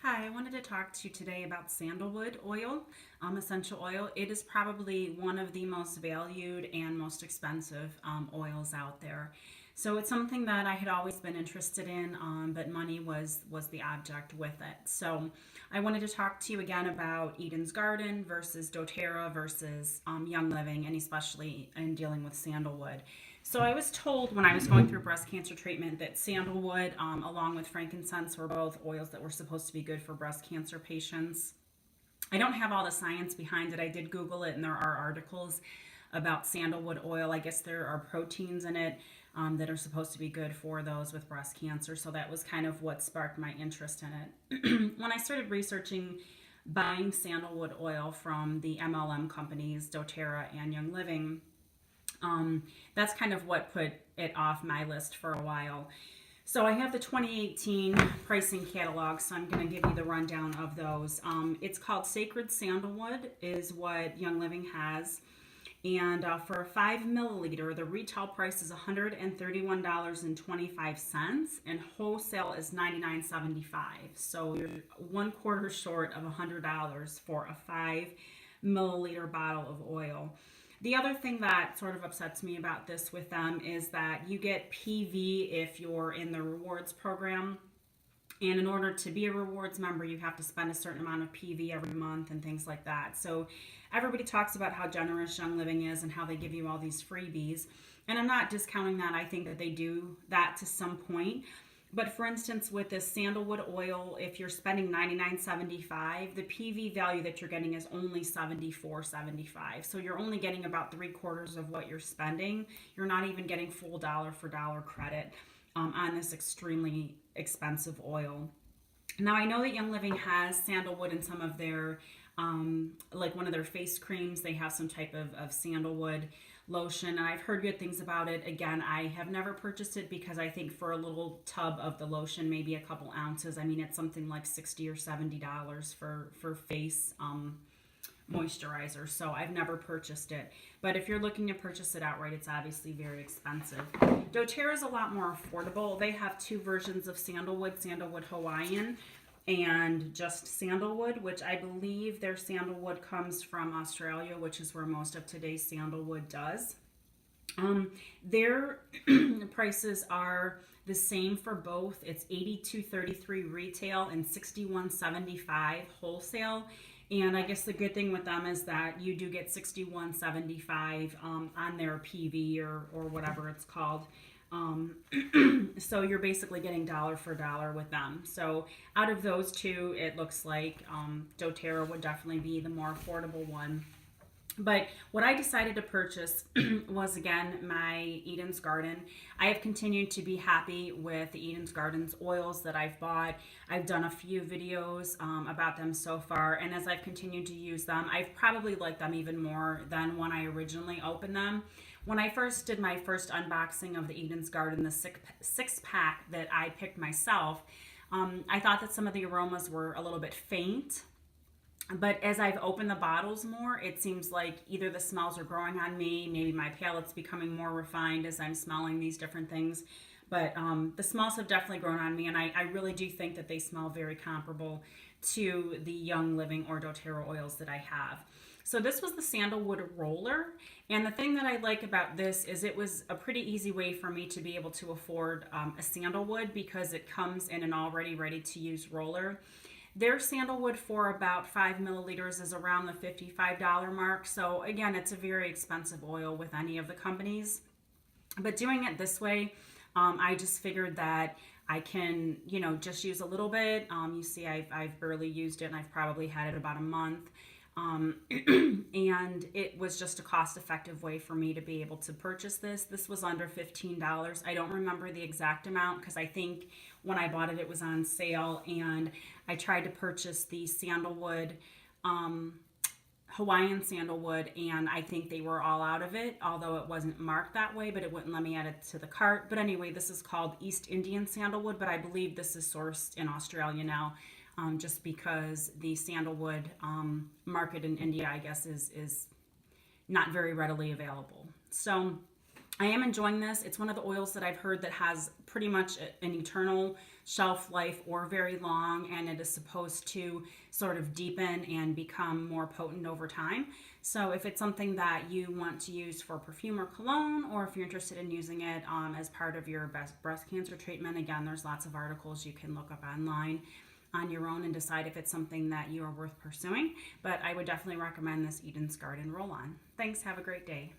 Hi, I wanted to talk to you today about sandalwood oil, essential oil. It is probably one of the most valued and most expensive oils out there. So it's something that I had always been interested in, but money was the object with it. So I wanted to talk to you again about Eden's Garden versus doTERRA versus Young Living, and especially in dealing with sandalwood. So I was told when I was going through breast cancer treatment that sandalwood, along with frankincense, were both oils that were supposed to be good for breast cancer patients. I don't have all the science behind it. I did Google it, and there are articles about sandalwood oil. I guess there are proteins in it that are supposed to be good for those with breast cancer. So that was kind of what sparked my interest in it. When I started researching buying sandalwood oil from the MLM companies, doTERRA and Young Living, that's kind of what put it off my list for a while. So I have the 2018 pricing catalog, so I'm going to give you the rundown of those. It's called Sacred Sandalwood is what Young Living has. And for a 5 milliliter, the retail price is $131.25 and wholesale is $99.75. So you're 1/4 short of $100 for a 5 milliliter bottle of oil. The other thing that sort of upsets me about this with them is that you get PV if you're in the rewards program. And in order to be a rewards member, you have to spend a certain amount of PV every month and things like that. So everybody talks about how generous Young Living is and how they give you all these freebies. And I'm not discounting that. I think that they do that to some point. But for instance, with this sandalwood oil, if you're spending $99.75, the PV value that you're getting is only $74.75. So you're only getting about 3/4 of what you're spending. You're not even getting full dollar for dollar credit on this extremely expensive oil. Now I know that Young Living has sandalwood in some of their, like one of their face creams. They have some type of sandalwood lotion, and I've heard good things about it. Again, I have never purchased it because I think for a little tub of the lotion, maybe a couple ounces, I mean, it's something like $60 or $70 for face moisturizer. So I've never purchased it. But if you're looking to purchase it outright, it's obviously very expensive. doTERRA is a lot more affordable. They have two versions of sandalwood, Sandalwood Hawaiian and just sandalwood, which I believe their sandalwood comes from Australia, which is where most of today's sandalwood does. Their prices are the same for both. It's $82.33 retail and $61.75 wholesale. And I guess the good thing with them is that you do get $61.75 on their PV or whatever it's called. So you're basically getting dollar for dollar with them. So out of those two, it looks like doTERRA would definitely be the more affordable one. But what I decided to purchase was, again, my Eden's Garden. I have continued to be happy with the Eden's Garden's oils that I've bought. I've done a few videos about them so far, and as I've continued to use them, I've probably liked them even more than when I originally opened them. When I first did my first unboxing of the Eden's Garden, the six pack that I picked myself, I thought that some of the aromas were a little bit faint. But as I've opened the bottles more, it seems like either the smells are growing on me, maybe my palate's becoming more refined as I'm smelling these different things. But the smells have definitely grown on me, and I really do think that they smell very comparable to the Young Living or doTERRA oils that I have. So this was the sandalwood roller, and the thing that I like about this is it was a pretty easy way for me to be able to afford a sandalwood because it comes in an already ready-to-use roller. Their sandalwood for about 5 milliliters is around the $55 mark. So again, it's a very expensive oil with any of the companies. But doing it this way, I just figured that I can, just use a little bit. You see, I've barely used it, and I've probably had it about a month. And it was just a cost-effective way for me to be able to purchase this. This was under $15. I don't remember the exact amount because I think when I bought it, it was on sale, and I tried to purchase the sandalwood, Hawaiian sandalwood, and I think they were all out of it, although it wasn't marked that way, but it wouldn't let me add it to the cart. But anyway, this is called East Indian sandalwood, but I believe this is sourced in Australia now. Just because the sandalwood market in India, I guess, is not very readily available. So I am enjoying this. It's one of the oils that I've heard that has pretty much an eternal shelf life or very long, and it is supposed to sort of deepen and become more potent over time. So if it's something that you want to use for perfume or cologne, or if you're interested in using it as part of your breast cancer treatment, again, there's lots of articles you can look up online on your own and decide if it's something that you are worth pursuing. But I would definitely recommend this Eden's Garden roll-on. Thanks. Have a great day.